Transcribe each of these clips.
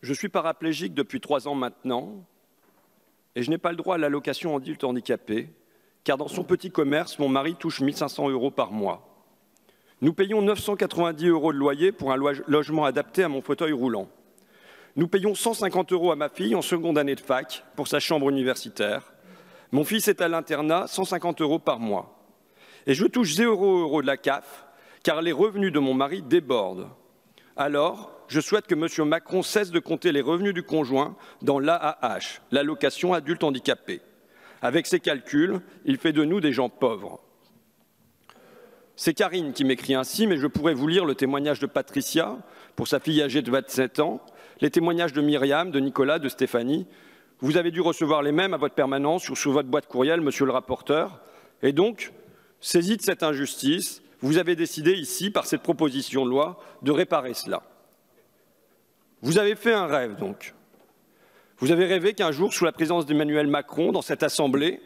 Je suis paraplégique depuis 3 ans maintenant et je n'ai pas le droit à l'allocation adulte handicapé, car dans son petit commerce, mon mari touche 1 500 € par mois. Nous payons 990 € de loyer pour un logement adapté à mon fauteuil roulant. Nous payons 150 € à ma fille en seconde année de fac pour sa chambre universitaire. Mon fils est à l'internat, 150 € par mois. Et je touche 0 € de la CAF, car les revenus de mon mari débordent. Alors, je souhaite que M. Macron cesse de compter les revenus du conjoint dans l'AAH, l'allocation adulte handicapé. Avec ces calculs, il fait de nous des gens pauvres. C'est Karine qui m'écrit ainsi, mais je pourrais vous lire le témoignage de Patricia, pour sa fille âgée de 27 ans, les témoignages de Myriam, de Nicolas, de Stéphanie. Vous avez dû recevoir les mêmes à votre permanence ou sous votre boîte courriel, monsieur le rapporteur. Et donc, saisi de cette injustice, vous avez décidé ici, par cette proposition de loi, de réparer cela. Vous avez fait un rêve, donc. Vous avez rêvé qu'un jour, sous la présidence d'Emmanuel Macron, dans cette assemblée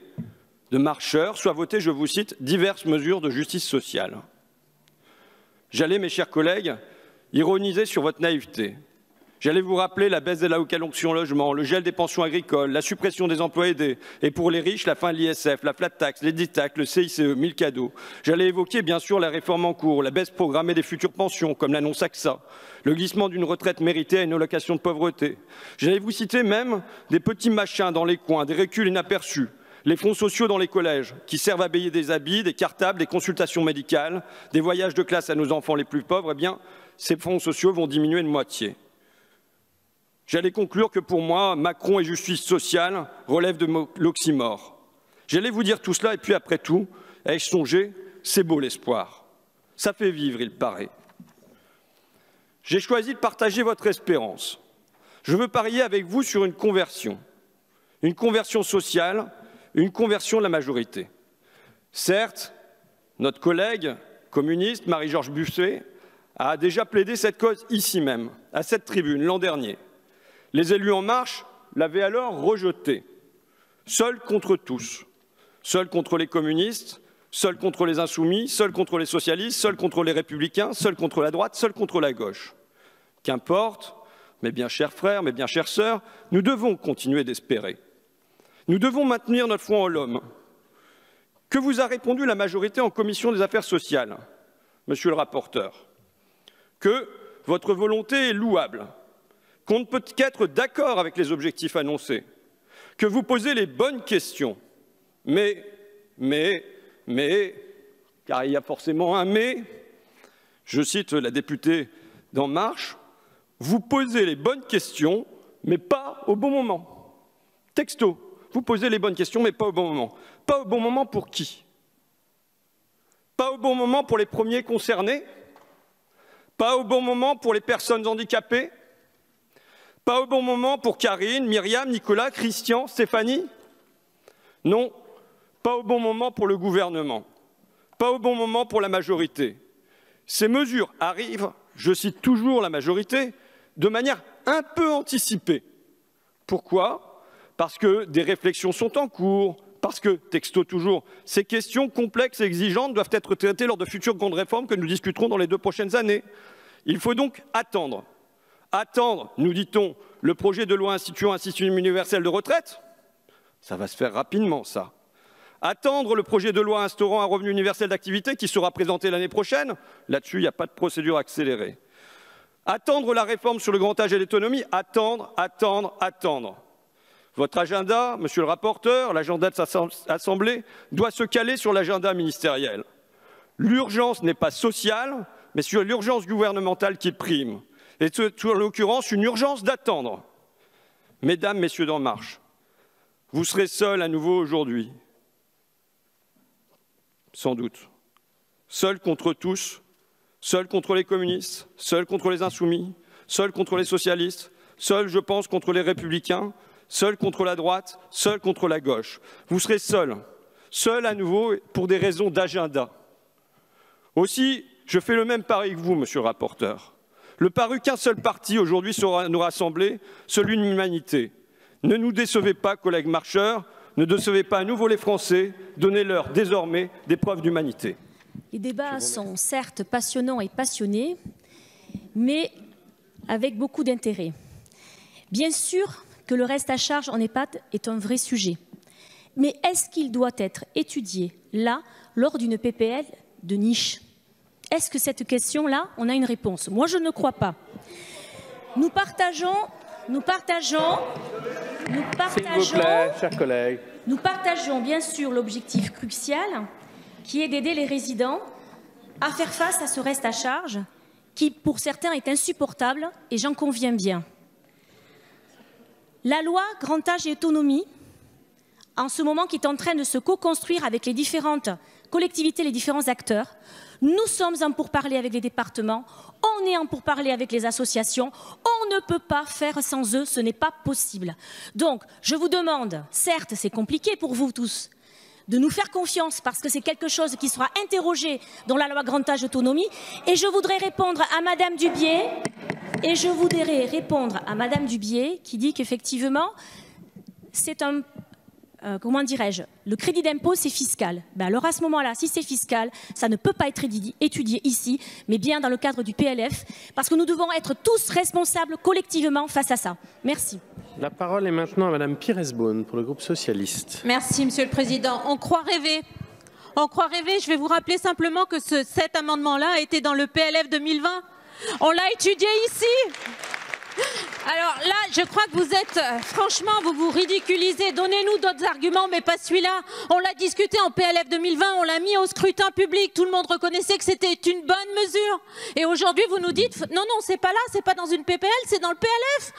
de marcheurs, soient votées, je vous cite, diverses mesures de justice sociale. J'allais, mes chers collègues, ironiser sur votre naïveté. J'allais vous rappeler la baisse de l'allocation logement, le gel des pensions agricoles, la suppression des emplois aidés, et pour les riches, la fin de l'ISF, la flat tax, les DITAC, le CICE, 1000 cadeaux. J'allais évoquer, bien sûr, la réforme en cours, la baisse programmée des futures pensions, comme l'annonce AXA, le glissement d'une retraite méritée à une allocation de pauvreté. J'allais vous citer même des petits machins dans les coins, des reculs inaperçus, les fonds sociaux dans les collèges, qui servent à payer des habits, des cartables, des consultations médicales, des voyages de classe à nos enfants les plus pauvres. Eh bien, ces fonds sociaux vont diminuer de moitié. J'allais conclure que pour moi, Macron et justice sociale relèvent de l'oxymore. J'allais vous dire tout cela et puis après tout, ai-je songé, c'est beau l'espoir. Ça fait vivre, il paraît. J'ai choisi de partager votre espérance. Je veux parier avec vous sur une conversion sociale, une conversion de la majorité. Certes, notre collègue communiste, Marie-Georges Buffet, a déjà plaidé cette cause ici même, à cette tribune, l'an dernier. Les élus En Marche l'avaient alors rejeté, seuls contre tous, seuls contre les communistes, seuls contre les insoumis, seuls contre les socialistes, seuls contre les républicains, seuls contre la droite, seuls contre la gauche. Qu'importe, mes bien chers frères, mes bien chères sœurs, nous devons continuer d'espérer. Nous devons maintenir notre foi en l'homme. Que vous a répondu la majorité en commission des affaires sociales, monsieur le rapporteur? Que votre volonté est louable, qu'on ne peut qu'être d'accord avec les objectifs annoncés, que vous posez les bonnes questions, mais, car il y a forcément un mais, je cite la députée d'En Marche, vous posez les bonnes questions, mais pas au bon moment. Texto, vous posez les bonnes questions, mais pas au bon moment. Pas au bon moment pour qui? Pas au bon moment pour les premiers concernés? Pas au bon moment pour les personnes handicapées? Pas au bon moment pour Karine, Myriam, Nicolas, Christian, Stéphanie? Non, pas au bon moment pour le gouvernement, pas au bon moment pour la majorité. Ces mesures arrivent, je cite toujours la majorité, de manière un peu anticipée. Pourquoi? Parce que des réflexions sont en cours, parce que, texto toujours, ces questions complexes et exigeantes doivent être traitées lors de futures grandes réformes que nous discuterons dans les 2 prochaines années. Il faut donc attendre. Attendre, nous dit-on, le projet de loi instituant un système universel de retraite? Ça va se faire rapidement, ça. Attendre le projet de loi instaurant un revenu universel d'activité qui sera présenté l'année prochaine? Là-dessus, il n'y a pas de procédure accélérée. Attendre la réforme sur le grand âge et l'autonomie? Attendre, attendre, attendre. Votre agenda, monsieur le rapporteur, l'agenda de sa assemblée, doit se caler sur l'agenda ministériel. L'urgence n'est pas sociale, mais sur l'urgence gouvernementale qui prime. Et c'est en l'occurrence une urgence d'attendre. Mesdames, messieurs d'En Marche, vous serez seuls à nouveau aujourd'hui. Sans doute. Seuls contre tous, seuls contre les communistes, seuls contre les insoumis, seuls contre les socialistes, seuls, je pense, contre les républicains, seuls contre la droite, seuls contre la gauche. Vous serez seuls, seuls à nouveau pour des raisons d'agenda. Aussi, je fais le même pari que vous, monsieur le rapporteur. Le pari qu'un seul parti aujourd'hui saura nous rassembler, celui de l'humanité. Ne nous décevez pas, collègues marcheurs, ne décevez pas à nouveau les Français, donnez-leur désormais des preuves d'humanité. Les débats sont certes passionnants et passionnés, mais avec beaucoup d'intérêt. Bien sûr que le reste à charge en EHPAD est un vrai sujet. Mais est-ce qu'il doit être étudié, là, lors d'une PPL de niche? Est-ce que cette question-là, on a une réponse? Moi, je ne crois pas. Nous partageons, s'il vous plaît, chers collègues. Nous partageons bien sûr l'objectif crucial qui est d'aider les résidents à faire face à ce reste à charge qui, pour certains, est insupportable et j'en conviens bien. La loi Grand Âge et Autonomie, en ce moment qui est en train de se co-construire avec les différentes collectivités, les différents acteurs, nous sommes en pourparlers avec les départements, on est en pourparlers avec les associations, on ne peut pas faire sans eux, ce n'est pas possible. Donc, je vous demande, certes, c'est compliqué pour vous tous, de nous faire confiance parce que c'est quelque chose qui sera interrogé dans la loi Grand Âge Autonomie. Et je voudrais répondre à Madame Dubié, qui dit qu'effectivement, c'est un... comment dirais-je, le crédit d'impôt, c'est fiscal. Ben alors à ce moment-là, si c'est fiscal, ça ne peut pas être étudié ici, mais bien dans le cadre du PLF, parce que nous devons être tous responsables collectivement face à ça. Merci. La parole est maintenant à Madame Pires-Beaune pour le groupe socialiste. Merci, Monsieur le Président. On croit rêver. On croit rêver. Je vais vous rappeler simplement que cet amendement-là a été dans le PLF 2020. On l'a étudié ici. Alors là, je crois que vous êtes, franchement, vous vous ridiculisez. Donnez-nous d'autres arguments, mais pas celui-là. On l'a discuté en PLF 2020, on l'a mis au scrutin public. Tout le monde reconnaissait que c'était une bonne mesure. Et aujourd'hui, vous nous dites, non, non, c'est pas là, c'est pas dans une PPL, c'est dans le PLF.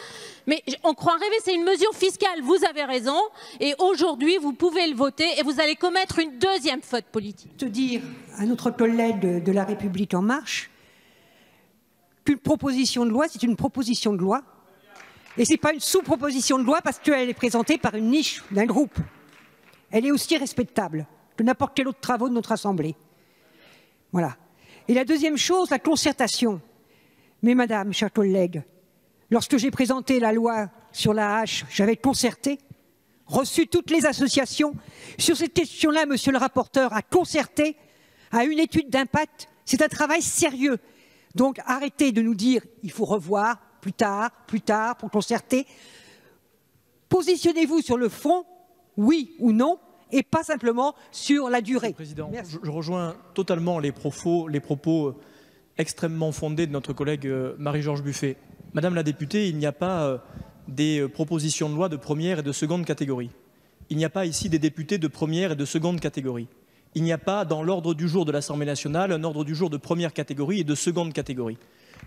Mais on croit rêver, c'est une mesure fiscale. Vous avez raison. Et aujourd'hui, vous pouvez le voter et vous allez commettre une deuxième faute politique. Te dire à notre collègue de La République En Marche qu'une proposition de loi, c'est une proposition de loi. Et ce n'est pas une sous-proposition de loi parce qu'elle est présentée par une niche d'un groupe. Elle est aussi respectable que n'importe quel autre travaux de notre Assemblée. Voilà. Et la deuxième chose, la concertation. Mais madame, chers collègues, lorsque j'ai présenté la loi sur la hache, j'avais concerté, reçu toutes les associations. Sur cette question-là, monsieur le rapporteur a concerté, a une étude d'impact. C'est un travail sérieux. Donc arrêtez de nous dire il faut revoir plus tard, pour concerter. Positionnez-vous sur le fond, oui ou non, et pas simplement sur la durée. Monsieur le Président, je rejoins totalement les propos extrêmement fondés de notre collègue Marie-Georges Buffet. Madame la députée, il n'y a pas des propositions de loi de première et de seconde catégorie. Il n'y a pas ici des députés de première et de seconde catégorie. Il n'y a pas dans l'ordre du jour de l'Assemblée nationale un ordre du jour de première catégorie et de seconde catégorie.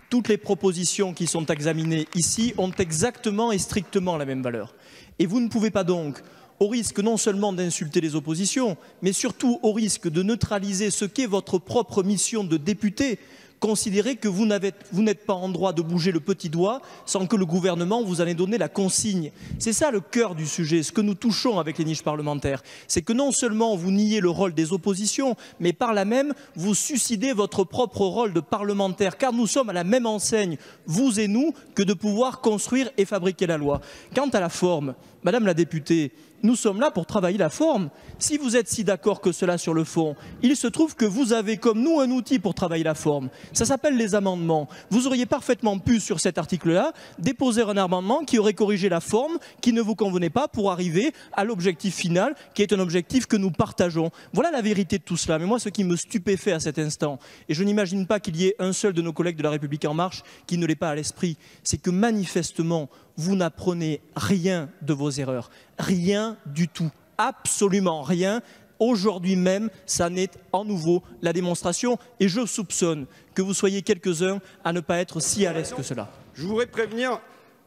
Toutes les propositions qui sont examinées ici ont exactement et strictement la même valeur. Et vous ne pouvez pas donc, au risque non seulement d'insulter les oppositions, mais surtout au risque de neutraliser ce qu'est votre propre mission de député, considérez que vous n'êtes pas en droit de bouger le petit doigt sans que le gouvernement vous en ait donné la consigne. C'est ça le cœur du sujet, ce que nous touchons avec les niches parlementaires. C'est que non seulement vous niez le rôle des oppositions, mais par là même, vous suicidez votre propre rôle de parlementaire, car nous sommes à la même enseigne, vous et nous, que de pouvoir construire et fabriquer la loi. Quant à la forme, Madame la députée, nous sommes là pour travailler la forme. Si vous êtes si d'accord que cela sur le fond, il se trouve que vous avez comme nous un outil pour travailler la forme. Ça s'appelle les amendements. Vous auriez parfaitement pu, sur cet article-là, déposer un amendement qui aurait corrigé la forme qui ne vous convenait pas pour arriver à l'objectif final, qui est un objectif que nous partageons. Voilà la vérité de tout cela. Mais moi, ce qui me stupéfait à cet instant, et je n'imagine pas qu'il y ait un seul de nos collègues de La République En Marche qui ne l'ait pas à l'esprit, c'est que manifestement, vous n'apprenez rien de vos erreurs. Rien du tout. Absolument rien. Aujourd'hui même, ça n'est en nouveau la démonstration. Et je soupçonne que vous soyez quelques-uns à ne pas être si à l'aise que cela. Je voudrais prévenir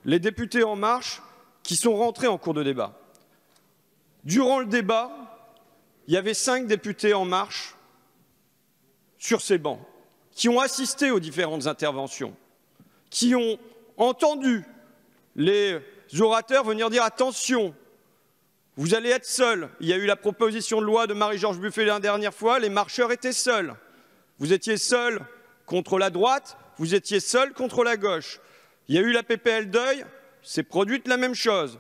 les députés En Marche qui sont rentrés en cours de débat. Durant le débat, il y avait 5 députés En Marche sur ces bancs qui ont assisté aux différentes interventions, qui ont entendu les orateurs venir dire attention, vous allez être seuls. Il y a eu la proposition de loi de Marie-Georges Buffet la dernière fois, les marcheurs étaient seuls. Vous étiez seuls contre la droite, vous étiez seuls contre la gauche. Il y a eu la PPL Deuil, c'est produite la même chose.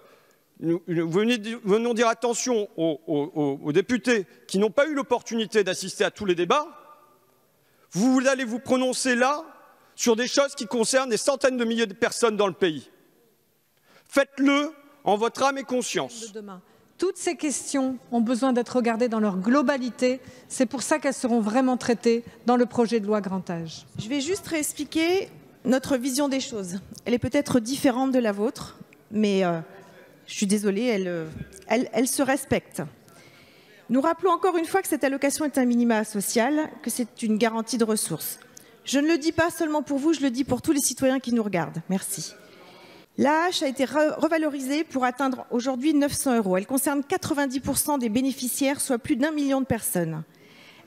Nous venons dire attention aux députés qui n'ont pas eu l'opportunité d'assister à tous les débats. Vous allez vous prononcer là sur des choses qui concernent des centaines de milliers de personnes dans le pays. Faites-le en votre âme et conscience. Toutes ces questions ont besoin d'être regardées dans leur globalité. C'est pour ça qu'elles seront vraiment traitées dans le projet de loi Grand Âge. Je vais juste réexpliquer notre vision des choses. Elle est peut-être différente de la vôtre, mais je suis désolée, elle se respecte. Nous rappelons encore une fois que cette allocation est un minima social, que c'est une garantie de ressources. Je ne le dis pas seulement pour vous, je le dis pour tous les citoyens qui nous regardent. Merci. L'AAH a été revalorisée pour atteindre aujourd'hui 900 €. Elle concerne 90% des bénéficiaires, soit plus d'1 million de personnes.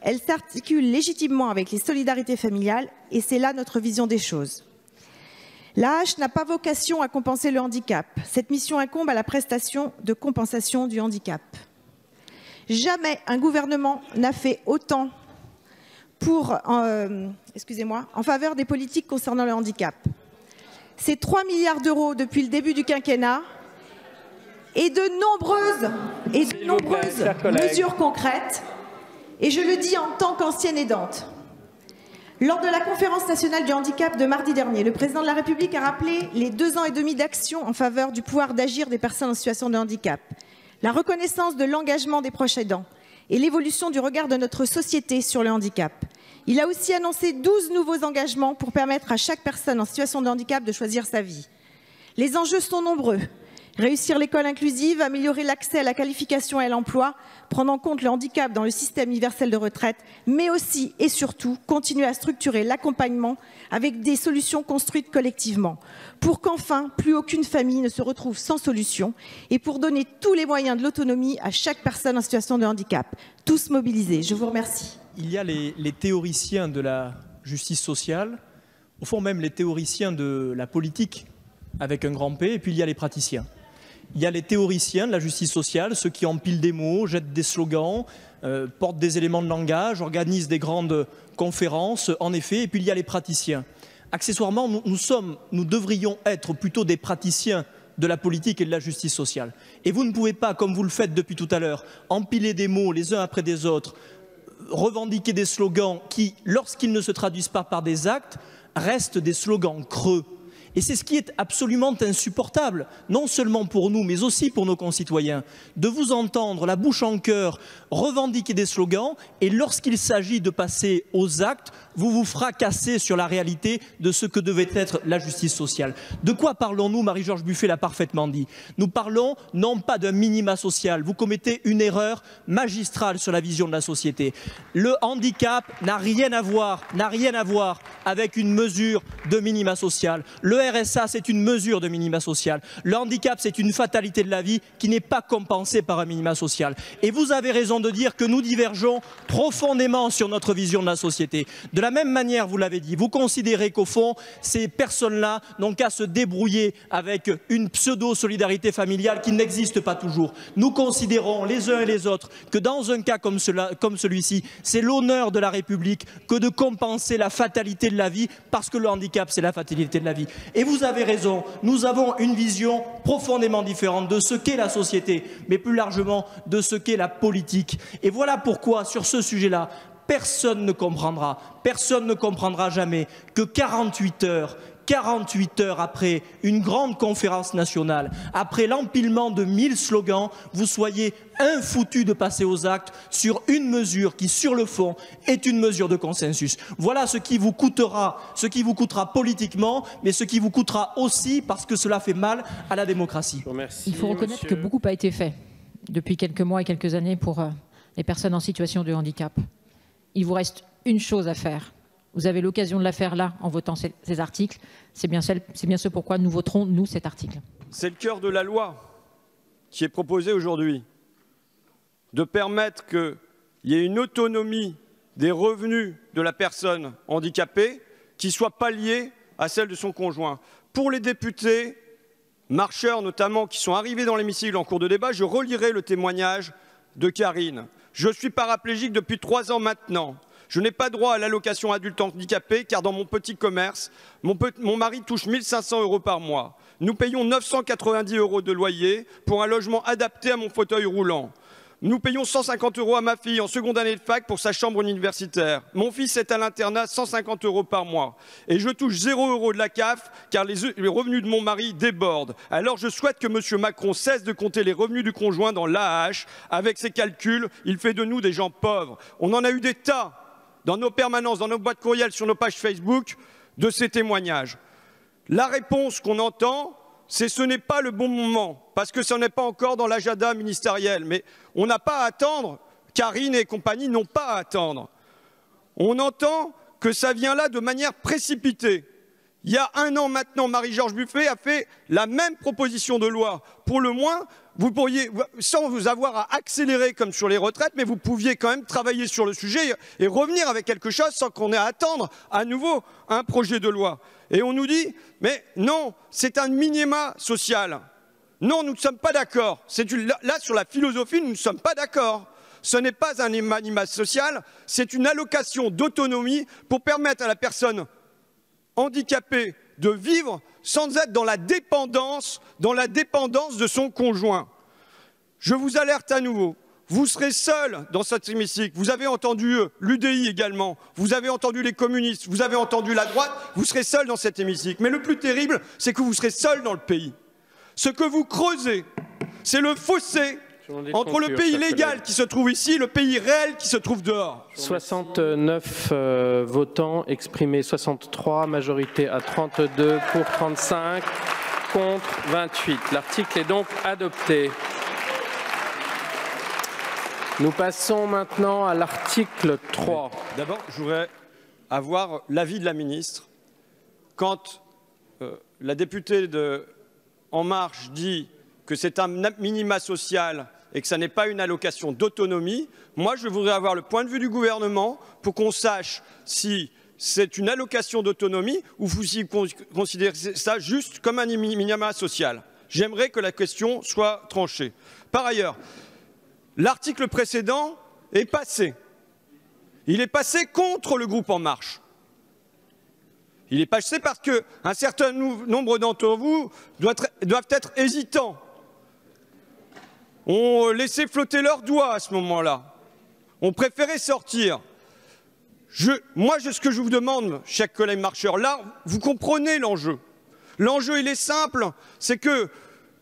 Elle s'articule légitimement avec les solidarités familiales et c'est là notre vision des choses. L'AAH n'a pas vocation à compenser le handicap. Cette mission incombe à la prestation de compensation du handicap. Jamais un gouvernement n'a fait autant en faveur des politiques concernant le handicap. C'est 3 milliards d'euros depuis le début du quinquennat et de nombreuses mesures concrètes. Et je le dis en tant qu'ancienne aidante. Lors de la conférence nationale du handicap de mardi dernier, le président de la République a rappelé les 2 ans et demi d'action en faveur du pouvoir d'agir des personnes en situation de handicap, la reconnaissance de l'engagement des proches aidants et l'évolution du regard de notre société sur le handicap. Il a aussi annoncé 12 nouveaux engagements pour permettre à chaque personne en situation de handicap de choisir sa vie. Les enjeux sont nombreux. Réussir l'école inclusive, améliorer l'accès à la qualification et à l'emploi, prendre en compte le handicap dans le système universel de retraite, mais aussi et surtout continuer à structurer l'accompagnement avec des solutions construites collectivement, pour qu'enfin plus aucune famille ne se retrouve sans solution et pour donner tous les moyens de l'autonomie à chaque personne en situation de handicap. Tous mobilisés. Je vous remercie. Il y a les théoriciens de la justice sociale, au fond même les théoriciens de la politique avec un grand P, et puis il y a les praticiens. Il y a les théoriciens de la justice sociale, ceux qui empilent des mots, jettent des slogans, portent des éléments de langage, organisent des grandes conférences, en effet, et puis il y a les praticiens. Accessoirement, nous devrions être plutôt des praticiens de la politique et de la justice sociale. Et vous ne pouvez pas, comme vous le faites depuis tout à l'heure, empiler des mots les uns après des autres, revendiquer des slogans qui, lorsqu'ils ne se traduisent pas par des actes, restent des slogans creux. Et c'est ce qui est absolument insupportable, non seulement pour nous, mais aussi pour nos concitoyens, de vous entendre, la bouche en cœur, revendiquer des slogans, et lorsqu'il s'agit de passer aux actes, vous vous fracassez sur la réalité de ce que devait être la justice sociale. De quoi parlons-nous? Marie-Georges Buffet l'a parfaitement dit. Nous parlons non pas d'un minima social, vous commettez une erreur magistrale sur la vision de la société. Le handicap n'a rien à voir avec une mesure de minima social. Le RSA, c'est une mesure de minima social. Le handicap, c'est une fatalité de la vie qui n'est pas compensée par un minima social. Et vous avez raison de dire que nous divergeons profondément sur notre vision de la société. De la même manière, vous l'avez dit, vous considérez qu'au fond, ces personnes-là n'ont qu'à se débrouiller avec une pseudo-solidarité familiale qui n'existe pas toujours. Nous considérons les uns et les autres que dans un cas comme celui-ci, c'est l'honneur de la République que de compenser la fatalité de la vie, parce que le handicap, c'est la fatalité de la vie. Et vous avez raison, nous avons une vision profondément différente de ce qu'est la société, mais plus largement de ce qu'est la politique. Et voilà pourquoi, sur ce sujet-là, personne ne comprendra jamais que 48 heures après une grande conférence nationale, après l'empilement de 1000 slogans, vous soyez infoutus de passer aux actes sur une mesure qui, sur le fond, est une mesure de consensus. Voilà ce qui vous coûtera politiquement, mais ce qui vous coûtera aussi parce que cela fait mal à la démocratie. Il faut reconnaître que beaucoup a été fait depuis quelques mois et quelques années pour les personnes en situation de handicap. Il vous reste une chose à faire. Vous avez l'occasion de la faire là, en votant ces articles. C'est bien ce pourquoi nous voterons, nous, cet article. C'est le cœur de la loi qui est proposé aujourd'hui, de permettre qu'il y ait une autonomie des revenus de la personne handicapée qui ne soit pas liée à celle de son conjoint. Pour les députés, marcheurs notamment, qui sont arrivés dans l'hémicycle en cours de débat, je relirai le témoignage de Karine. Je suis paraplégique depuis 3 ans maintenant. Je n'ai pas droit à l'allocation adulte handicapé car dans mon petit commerce, mon mari touche 1 500 € par mois. Nous payons 990 € de loyer pour un logement adapté à mon fauteuil roulant. Nous payons 150 € à ma fille en seconde année de fac pour sa chambre universitaire. Mon fils est à l'internat, 150 € par mois. Et je touche 0 € de la CAF car les revenus de mon mari débordent. Alors je souhaite que M. Macron cesse de compter les revenus du conjoint dans l'AAH. Avec ses calculs, il fait de nous des gens pauvres. On en a eu des tas dans nos permanences, dans nos boîtes courriels, sur nos pages Facebook, de ces témoignages. La réponse qu'on entend, c'est ce n'est pas le bon moment, parce que ce n'est pas encore dans l'agenda ministériel. Mais on n'a pas à attendre, Karine et compagnie n'ont pas à attendre. On entend que ça vient là de manière précipitée. Il y a 1 an maintenant, Marie-Georges Buffet a fait la même proposition de loi. Pour le moins, vous pourriez, sans vous avoir à accélérer comme sur les retraites, mais vous pouviez quand même travailler sur le sujet et revenir avec quelque chose sans qu'on ait à attendre à nouveau un projet de loi. Et on nous dit, mais non, c'est un minima social. Non, nous ne sommes pas d'accord. Là, sur la philosophie, nous ne sommes pas d'accord. Ce n'est pas un minima social, c'est une allocation d'autonomie pour permettre à la personne handicapée de vivre sans être dans la dépendance de son conjoint. Je vous alerte à nouveau. Vous serez seul dans cet hémicycle. Vous avez entendu l'UDI également. Vous avez entendu les communistes. Vous avez entendu la droite. Vous serez seul dans cet hémicycle. Mais le plus terrible, c'est que vous serez seul dans le pays. Ce que vous creusez, c'est le fossé entre le pays légal qui se trouve ici et le pays réel qui se trouve dehors. 69 votants exprimés, 63, majorité à 32 pour 35, contre 28. L'article est donc adopté. Nous passons maintenant à l'article 3. D'abord, je voudrais avoir l'avis de la ministre. Quand la députée de En Marche dit que c'est un minima social et que ça n'est pas une allocation d'autonomie, moi je voudrais avoir le point de vue du gouvernement pour qu'on sache si c'est une allocation d'autonomie ou si vous considérez ça juste comme un minima social. J'aimerais que la question soit tranchée. Par ailleurs, l'article précédent est passé. Il est passé contre le groupe En Marche. Il est passé parce qu'un certain nombre d'entre vous doivent être hésitants. On laissait flotter leurs doigts à ce moment-là. On préférait sortir. Moi, ce que je vous demande, chers collègues marcheurs, là, vous comprenez l'enjeu. L'enjeu, il est simple, c'est que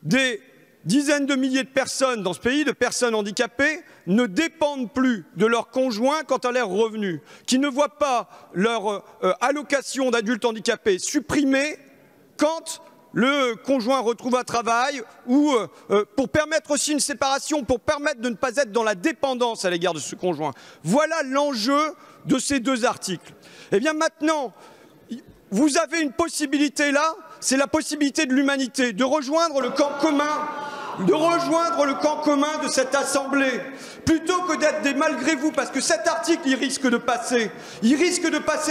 des dizaines de milliers de personnes dans ce pays, de personnes handicapées, ne dépendent plus de leurs conjoints quant à leurs revenus, qui ne voient pas leur allocation d'adultes handicapés supprimée quand le conjoint retrouve un travail ou pour permettre aussi une séparation, pour permettre de ne pas être dans la dépendance à l'égard de ce conjoint. Voilà l'enjeu de ces deux articles. Et bien maintenant, vous avez une possibilité là, c'est la possibilité de l'humanité, de rejoindre le camp commun. De rejoindre le camp commun de cette Assemblée, plutôt que d'être des malgré vous, parce que cet article, il risque de passer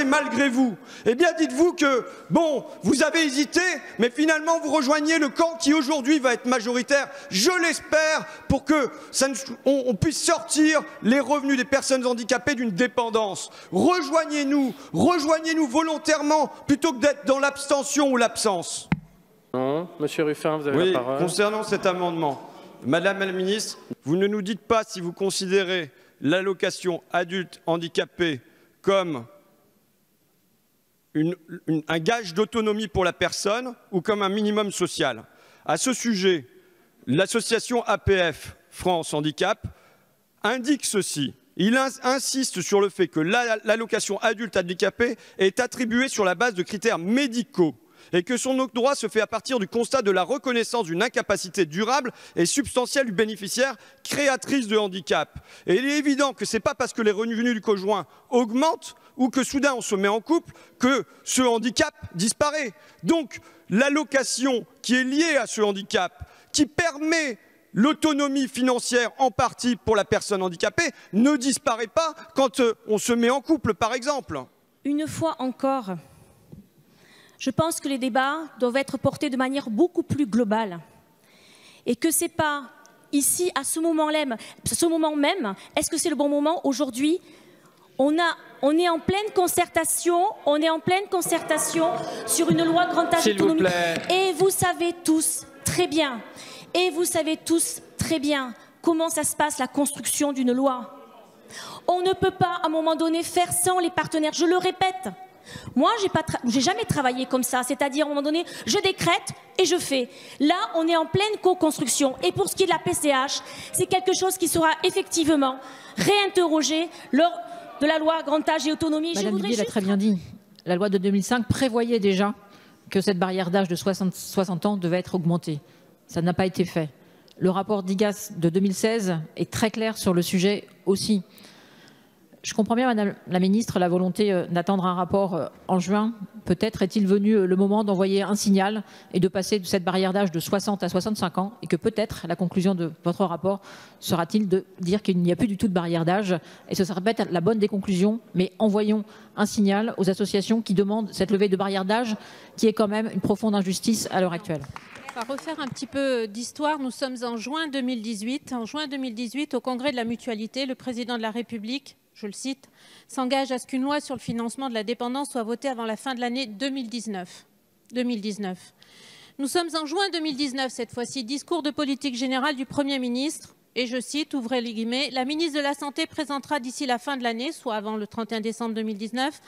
malgré vous. Eh bien, dites-vous que, bon, vous avez hésité, mais finalement, vous rejoignez le camp qui, aujourd'hui, va être majoritaire, je l'espère, pour que on puisse sortir les revenus des personnes handicapées d'une dépendance. Rejoignez-nous volontairement, plutôt que d'être dans l'abstention ou l'absence. Non, Monsieur Ruffin, vous avez la parole. Concernant cet amendement, Madame la Ministre, vous ne nous dites pas si vous considérez l'allocation adulte handicapé comme un gage d'autonomie pour la personne ou comme un minimum social. À ce sujet, l'association APF France Handicap indique ceci. Il insiste sur le fait que l'allocation adulte handicapé est attribuée sur la base de critères médicaux et que son octroi se fait à partir du constat de la reconnaissance d'une incapacité durable et substantielle du bénéficiaire créatrice de handicap. Et il est évident que ce n'est pas parce que les revenus du conjoint augmentent ou que soudain on se met en couple que ce handicap disparaît. Donc l'allocation qui est liée à ce handicap, qui permet l'autonomie financière en partie pour la personne handicapée, ne disparaît pas quand on se met en couple, par exemple. Une fois encore, je pense que les débats doivent être portés de manière beaucoup plus globale et que ce n'est pas ici, à ce moment même, est-ce que c'est le bon moment aujourd'hui? On est en pleine concertation, sur une loi grand âge autonomie. Et vous savez tous très bien, comment ça se passe la construction d'une loi. On ne peut pas, à un moment donné, faire sans les partenaires. Je le répète. Moi, j'ai jamais travaillé comme ça. C'est-à-dire, à un moment donné, je décrète et je fais. Là, on est en pleine co-construction. Et pour ce qui est de la PCH, c'est quelque chose qui sera effectivement réinterrogé lors de la loi Grand Âge et Autonomie. Madame Dubié l'a très bien dit. La loi de 2005 prévoyait déjà que cette barrière d'âge de 60 ans devait être augmentée. Ça n'a pas été fait. Le rapport d'IGAS de 2016 est très clair sur le sujet aussi. Je comprends bien, Madame la Ministre, la volonté d'attendre un rapport en juin. Peut-être est-il venu le moment d'envoyer un signal et de passer de cette barrière d'âge de 60 à 65 ans et que peut-être la conclusion de votre rapport sera-t-il de dire qu'il n'y a plus du tout de barrière d'âge et ce sera peut-être la bonne des conclusions, mais envoyons un signal aux associations qui demandent cette levée de barrière d'âge qui est quand même une profonde injustice à l'heure actuelle. On va refaire un petit peu d'histoire. Nous sommes en juin 2018. En juin 2018, au Congrès de la Mutualité, le président de la République, je le cite, s'engage à ce qu'une loi sur le financement de la dépendance soit votée avant la fin de l'année 2019. Nous sommes en juin 2019, cette fois-ci, discours de politique générale du Premier ministre. Et je cite, ouvrez les guillemets, la ministre de la Santé présentera d'ici la fin de l'année, soit avant le 31 décembre 2019,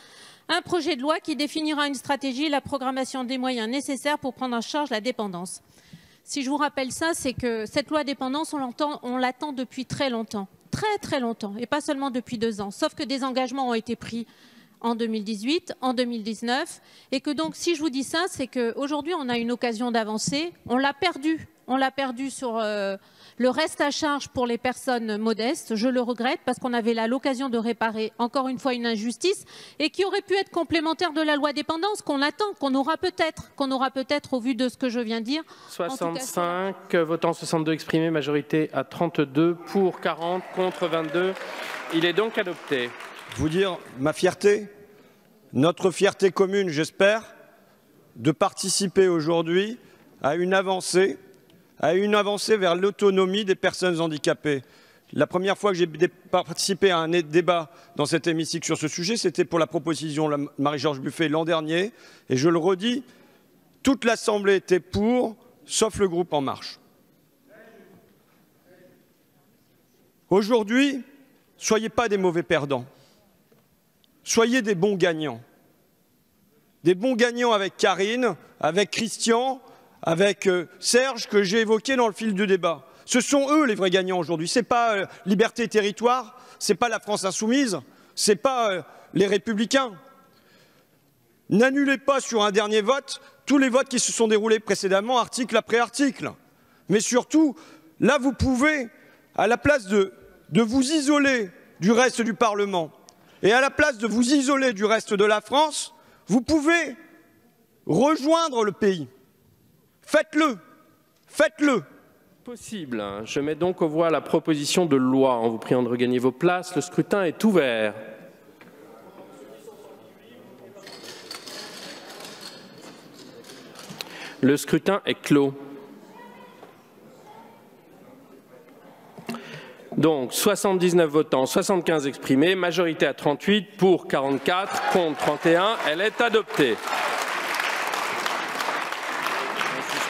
un projet de loi qui définira une stratégie et la programmation des moyens nécessaires pour prendre en charge la dépendance. Si je vous rappelle ça, c'est que cette loi dépendance, on l'attend depuis très longtemps. Très longtemps, et pas seulement depuis 2 ans. Sauf que des engagements ont été pris en 2018, en 2019, et que donc, si je vous dis ça, c'est qu'aujourd'hui, on a une occasion d'avancer. On l'a perdu sur le reste à charge pour les personnes modestes. Je le regrette parce qu'on avait là l'occasion de réparer encore une fois une injustice et qui aurait pu être complémentaire de la loi dépendance qu'on attend, qu'on aura peut-être au vu de ce que je viens de dire. 65, votants 62 exprimés, majorité à 32, pour 40, contre 22. Il est donc adopté. Vous dire ma fierté, notre fierté commune, j'espère, de participer aujourd'hui à une avancée vers l'autonomie des personnes handicapées. La première fois que j'ai participé à un débat dans cet hémicycle sur ce sujet, c'était pour la proposition de Marie-Georges Buffet l'an dernier. Et je le redis, toute l'Assemblée était pour, sauf le groupe En Marche. Aujourd'hui, soyez pas des mauvais perdants. Soyez des bons gagnants. Des bons gagnants avec Karine, avec Christian, avec Serge, que j'ai évoqué dans le fil du débat. Ce sont eux les vrais gagnants aujourd'hui. Ce n'est pas Liberté et Territoire, ce n'est pas la France Insoumise, ce n'est pas les Républicains. N'annulez pas sur un dernier vote tous les votes qui se sont déroulés précédemment, article après article. Mais surtout, là, vous pouvez, à la place de vous isoler du reste du Parlement et à la place de vous isoler du reste de la France, vous pouvez rejoindre le pays. Faites-le, faites-le. Possible. Je mets donc aux voix la proposition de loi en vous priant de regagner vos places. Le scrutin est ouvert. Le scrutin est clos. Donc 79 votants, 75 exprimés, majorité à 38, pour 44, contre 31. Elle est adoptée.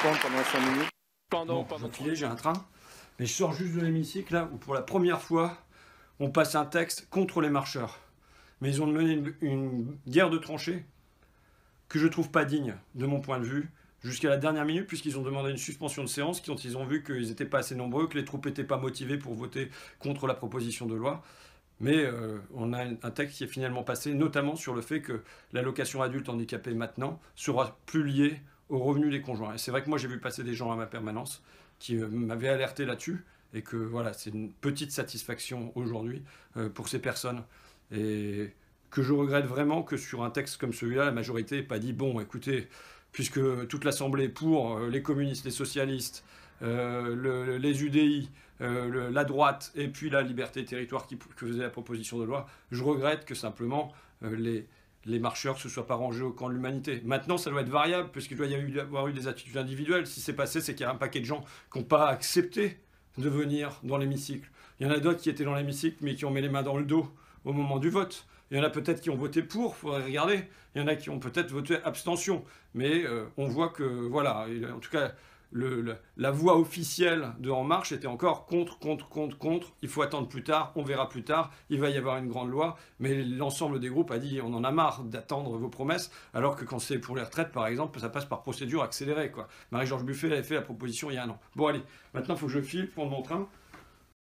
Pendant 5 minutes. Pendant j'ai un train, mais je sors juste de l'hémicycle là où pour la première fois on passe un texte contre les marcheurs. Mais ils ont mené une guerre de tranchées que je trouve pas digne de mon point de vue jusqu'à la dernière minute puisqu'ils ont demandé une suspension de séance quand ils ont vu qu'ils n'étaient pas assez nombreux, que les troupes n'étaient pas motivées pour voter contre la proposition de loi. Mais on a un texte qui est finalement passé, notamment sur le fait que l'allocation adulte handicapé maintenant sera plus liée aux revenus des conjoints. Et c'est vrai que moi j'ai vu passer des gens à ma permanence qui m'avaient alerté là-dessus et que voilà, c'est une petite satisfaction aujourd'hui pour ces personnes. Et que je regrette vraiment que sur un texte comme celui-là, la majorité n'ait pas dit bon, écoutez, puisque toute l'Assemblée est pour, les communistes, les socialistes, les UDI, la droite et puis la Liberté et Territoire qui faisait la proposition de loi, je regrette que simplement les marcheurs ne se soient pas rangés au camp de l'humanité. Maintenant, ça doit être variable, puisqu'il doit y avoir eu des attitudes individuelles. Si c'est passé, c'est qu'il y a un paquet de gens qui n'ont pas accepté de venir dans l'hémicycle. Il y en a d'autres qui étaient dans l'hémicycle, mais qui ont mis les mains dans le dos au moment du vote. Il y en a peut-être qui ont voté pour, il faudrait regarder. Il y en a qui ont peut-être voté abstention. Mais on voit que, voilà, en tout cas, la voix officielle de En Marche était encore contre, il faut attendre plus tard, on verra plus tard, il va y avoir une grande loi, mais l'ensemble des groupes a dit on en a marre d'attendre vos promesses, alors que quand c'est pour les retraites par exemple, ça passe par procédure accélérée, quoi. Marie-Georges Buffet avait fait la proposition il y a un an. Bon allez, maintenant il faut que je file pour mon train.